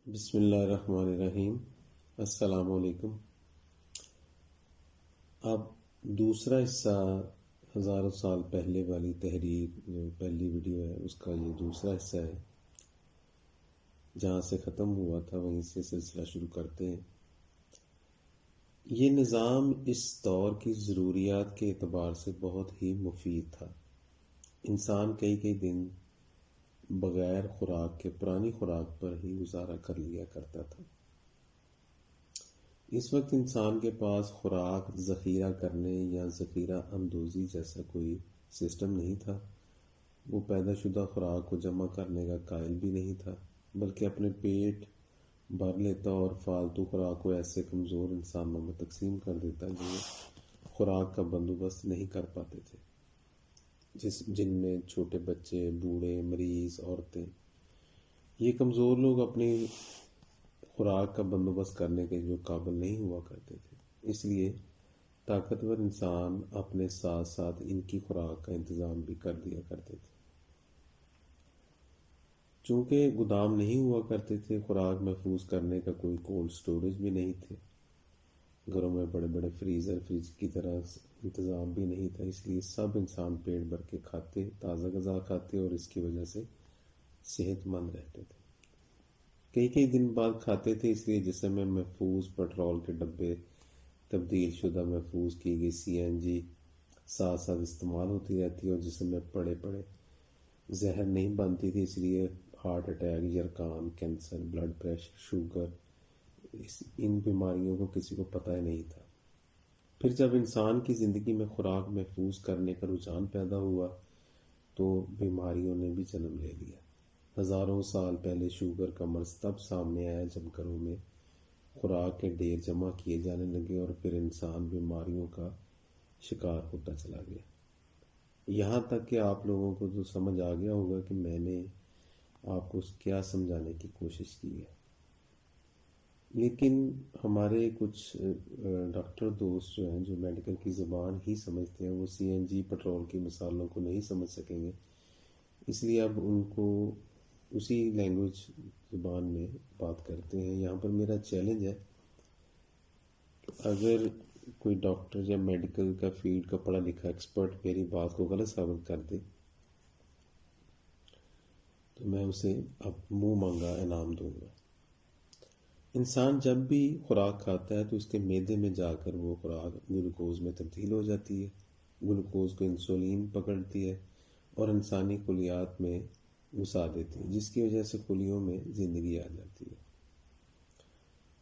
بسم اللہ الرحمن الرحیم۔ السلام علیکم۔ اب دوسرا حصہ ہزاروں سال پہلے والی تحریر جو پہلی ویڈیو ہے اس کا یہ دوسرا حصہ ہے۔ جہاں سے ختم ہوا تھا وہیں سے سلسلہ شروع کرتے ہیں۔ یہ نظام اس دور کی ضروریات کے اعتبار سے بہت ہی مفید تھا۔ انسان کئی دن بغیر خوراک کے پرانی خوراک پر ہی گزارا کر لیا کرتا تھا۔ اس وقت انسان کے پاس خوراک ذخیرہ کرنے یا ذخیرہ اندوزی جیسا کوئی سسٹم نہیں تھا۔ وہ پیدا شدہ خوراک کو جمع کرنے کا قائل بھی نہیں تھا، بلکہ اپنے پیٹ بھر لیتا اور فالتو خوراک کو ایسے کمزور انسانوں میں تقسیم کر دیتا جو خوراک کا بندوبست نہیں کر پاتے تھے، جن میں چھوٹے بچے، بوڑھے، مریض، عورتیں۔ یہ کمزور لوگ اپنی خوراک کا بندوبست کرنے کے جو قابل نہیں ہوا کرتے تھے، اس لیے طاقتور انسان اپنے ساتھ ساتھ ان کی خوراک کا انتظام بھی کر دیا کرتے تھے۔ چونکہ گودام نہیں ہوا کرتے تھے، خوراک محفوظ کرنے کا کوئی کولڈ سٹوریج بھی نہیں تھے، گھروں میں بڑے بڑے فریزر، فریج کی طرح انتظام بھی نہیں تھا، اس لیے سب انسان پیٹ بھر کے کھاتے، تازہ غذا کھاتے اور اس کی وجہ سے صحت مند رہتے تھے۔ کئی دن بعد کھاتے تھے، اس لیے جسم میں محفوظ پیٹرول کے ڈبے، تبدیل شدہ محفوظ کی گئی CNG ساتھ ساتھ استعمال ہوتی رہتی اور جسم میں پڑے زہر نہیں بنتی تھی، اس لیے ہارٹ اٹیک، یرقان، کینسر، بلڈ پریشر، شوگر، ان بیماریوں کو کسی کو پتہ ہی نہیں تھا۔ پھر جب انسان کی زندگی میں خوراک محفوظ کرنے کا رجحان پیدا ہوا تو بیماریوں نے بھی جنم لے لیا۔ ہزاروں سال پہلے شوگر کا مرض تب سامنے آیا جب گھروں میں خوراک کے ڈھیر جمع کیے جانے لگے اور پھر انسان بیماریوں کا شکار ہوتا چلا گیا۔ یہاں تک کہ آپ لوگوں کو تو سمجھ آ گیا ہوگا کہ میں نے آپ کو کیا سمجھانے کی کوشش کی ہے، لیکن ہمارے کچھ ڈاکٹر دوست جو ہیں جو میڈیکل کی زبان ہی سمجھتے ہیں، وہ CNG پیٹرول کی مثالوں کو نہیں سمجھ سکیں گے، اس لیے اب ان کو اسی لینگویج زبان میں بات کرتے ہیں۔ یہاں پر میرا چیلنج ہے، اگر کوئی ڈاکٹر یا میڈیکل کا فیلڈ کا پڑھا لکھا ایکسپرٹ میری بات کو غلط ثابت کر دے تو میں اسے اب منہ مانگا انعام دوں گا۔ انسان جب بھی خوراک کھاتا ہے تو اس کے معدے میں جا کر وہ خوراک گلوکوز میں تبدیل ہو جاتی ہے۔ گلوکوز کو انسولین پکڑتی ہے اور انسانی خلیات میں گھسا دیتی ہے، جس کی وجہ سے خلیوں میں زندگی آ جاتی ہے۔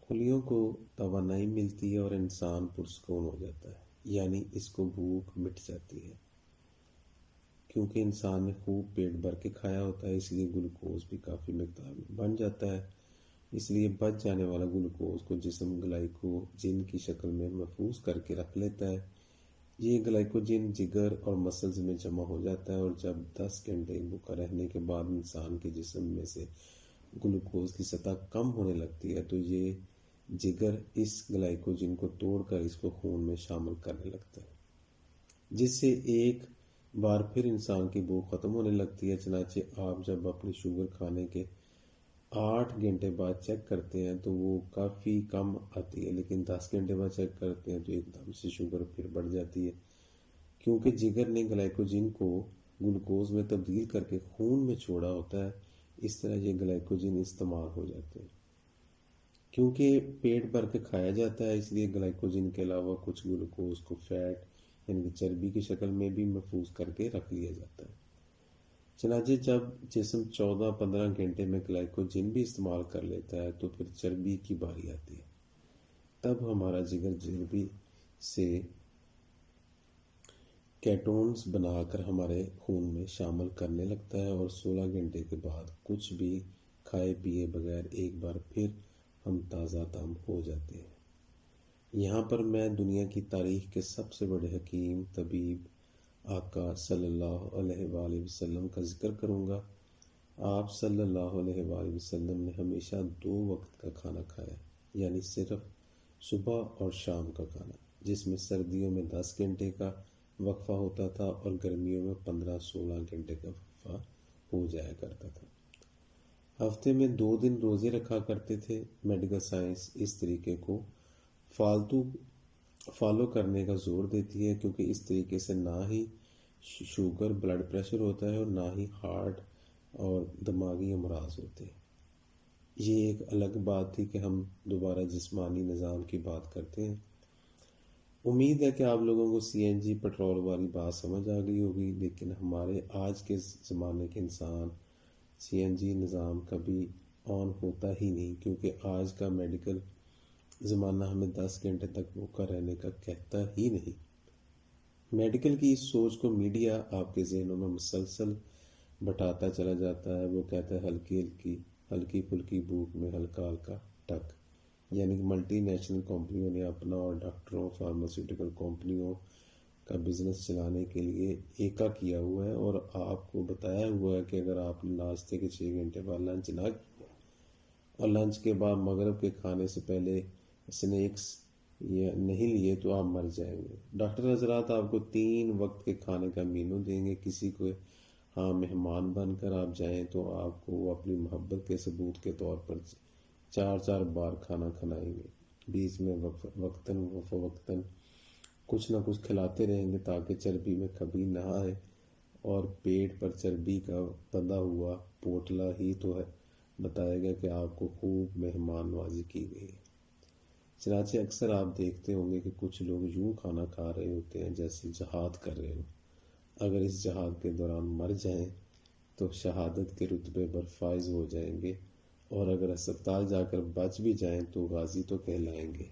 خلیوں کو توانائی ملتی ہے اور انسان پرسکون ہو جاتا ہے، یعنی اس کو بھوک مٹ جاتی ہے۔ کیونکہ انسان نے خوب پیٹ بھر کے کھایا ہوتا ہے، اس لیے گلوکوز بھی کافی مقدار میں بن جاتا ہے۔ اس لیے بچ جانے والا گلوکوز کو جسم گلائکوجن کی شکل میں محفوظ کر کے رکھ لیتا ہے۔ یہ گلائکوجن جگر اور مسلز میں جمع ہو جاتا ہے اور جب 10 گھنٹے بھوکا رہنے کے بعد انسان کے جسم میں سے گلوکوز کی سطح کم ہونے لگتی ہے تو یہ جگر اس گلائکوجن کو توڑ کر اس کو خون میں شامل کرنے لگتا ہے، جس سے ایک بار پھر انسان کی بھوک ختم ہونے لگتی ہے۔ چنانچہ آپ جب اپنی شوگر کھانے کے 8 گھنٹے بعد چیک کرتے ہیں تو وہ کافی کم آتی ہے، لیکن 10 گھنٹے بعد چیک کرتے ہیں تو ایک دم سے شوگر پھر بڑھ جاتی ہے، کیونکہ جگر نے گلائکوجن کو گلوکوز میں تبدیل کر کے خون میں چھوڑا ہوتا ہے۔ اس طرح یہ گلائکوجن استعمال ہو جاتے ہیں۔ کیونکہ پیٹ بھر کے کھایا جاتا ہے، اس لیے گلائکوجن کے علاوہ کچھ گلوکوز کو فیٹ یعنی کہ چربی کی شکل میں بھی محفوظ کر کے رکھ لیا جاتا ہے۔ چنانچہ جب جسم 14-15 گھنٹے میں گلائکوجن بھی استعمال کر لیتا ہے تو پھر چربی کی باری آتی ہے۔ تب ہمارا جگر چربی سے کیٹونز بنا کر ہمارے خون میں شامل کرنے لگتا ہے اور 16 گھنٹے کے بعد کچھ بھی کھائے پیے بغیر ایک بار پھر ہم تازہ دم ہو جاتے ہیں۔ یہاں پر میں دنیا کی تاریخ کے سب سے بڑے حکیم طبیب آقا صلی اللہ علیہ وآلہ وسلم کا ذکر کروں گا۔ آپ صلی اللہ علیہ وآلہ وسلم نے ہمیشہ 2 وقت کا کھانا کھایا، یعنی صرف صبح اور شام کا کھانا، جس میں سردیوں میں 10 گھنٹے کا وقفہ ہوتا تھا اور گرمیوں میں 15-16 گھنٹے کا وقفہ ہو جایا کرتا تھا۔ ہفتے میں 2 دن روزے رکھا کرتے تھے۔ میڈیکل سائنس اس طریقے کو فالو کرنے کا زور دیتی ہے، کیونکہ اس طریقے سے نہ ہی شوگر بلڈ پریشر ہوتا ہے اور نہ ہی ہارٹ اور دماغی امراض ہوتے ہیں۔ یہ ایک الگ بات تھی کہ ہم دوبارہ جسمانی نظام کی بات کرتے ہیں۔ امید ہے کہ آپ لوگوں کو سی این جی پٹرول والی بات سمجھ آ گئی ہوگی، لیکن ہمارے آج کے زمانے کے انسان سی این جی نظام کبھی آن ہوتا ہی نہیں، کیونکہ آج کا میڈیکل زمانہ ہمیں 10 گھنٹے تک بھوکا رہنے کا کہتا ہی نہیں۔ میڈیکل کی اس سوچ کو میڈیا آپ کے ذہنوں میں مسلسل بٹاتا چلا جاتا ہے۔ وہ کہتا ہے ہلکی پھلکی بھوک میں ہلکا ہلکا ٹک، یعنی کہ ملٹی نیشنل کمپنیوں نے اپنا اور ڈاکٹروں فارماسیوٹیکل کمپنیوں کا بزنس چلانے کے لیے ایکا کیا ہوا ہے، اور آپ کو بتایا ہوا ہے کہ اگر آپ نے ناشتے کے 6 گھنٹے بعد لنچ نہ کیا اور لنچ کے بعد مغرب کے کھانے سے پہلے سنیکس یہ نہیں لیے تو آپ مر جائیں گے۔ ڈاکٹر حضرات آپ کو 3 وقت کے کھانے کا مینو دیں گے۔ کسی کو ہاں مہمان بن کر آپ جائیں تو آپ کو وہ اپنی محبت کے ثبوت کے طور پر 4 بار کھانا کھلائیں گے۔ بیچ میں وقتاً فوقتاً کچھ نہ کچھ کھلاتے رہیں گے تاکہ چربی میں کمی نہ آئے، اور پیٹ پر چربی کا بندھا ہوا پوٹلا ہی تو ہے بتائے گا کہ آپ کو خوب مہمان نوازی کی گئی ہے۔ چنانچہ اکثر آپ دیکھتے ہوں گے کہ کچھ لوگ یوں کھانا کھا رہے ہوتے ہیں جیسے جہاد کر رہے ہوں۔ اگر اس جہاد کے دوران مر جائیں تو شہادت کے رتبے پر فائز ہو جائیں گے، اور اگر اسپتال جا کر بچ بھی جائیں تو غازی تو کہلائیں گے۔